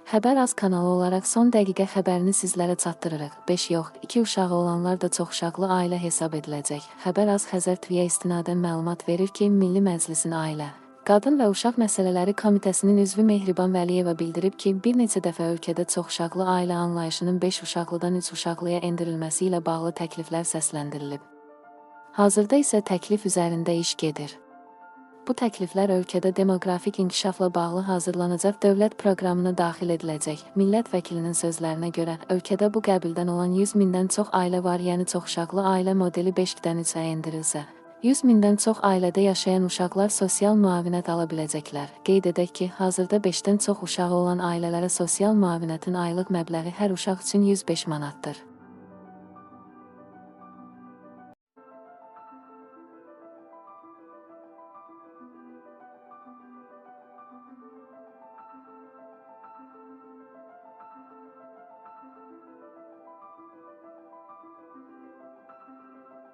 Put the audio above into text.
Xəbər Az kanalı olaraq son dəqiqə xəbərini sizlərə çatdırırıq. 5 yox, 2 uşağı olanlar da çoxuşaqlı ailə hesab ediləcək. Xəbər Az Xəzər TV-yə istinadən məlumat verir ki, Milli Məclisin Ailə, Qadın və Uşaq Məsələləri Komitəsinin üzvü Mehriban Vəliyeva bildirib ki, bir neçə dəfə ölkədə çoxuşaqlı ailə anlayışının 5 uşaqlıdan 3 uşaqlıya endirilməsi ilə bağlı təkliflər səsləndirilib. Hazırda isə təklif üzərində iş gedir. Bu təkliflər ölkədə demoqrafik inkişafla bağlı hazırlanacaq dövlət proqramına daxil ediləcək. Millət vəkilinin sözlərinə görə, ölkədə bu qəbildən olan 100 mindən çox ailə var, yəni çoxuşaqlı ailə modeli 5-dən 3-ə endirilsə, 100 mindən çox ailədə yaşayan uşaqlar sosial müavinət ala biləcəklər. Qeyd edək ki, hazırda 5-dən çox uşağı olan ailələrə sosial müavinətin aylıq məbləği hər uşaq üçün 105 manatdır.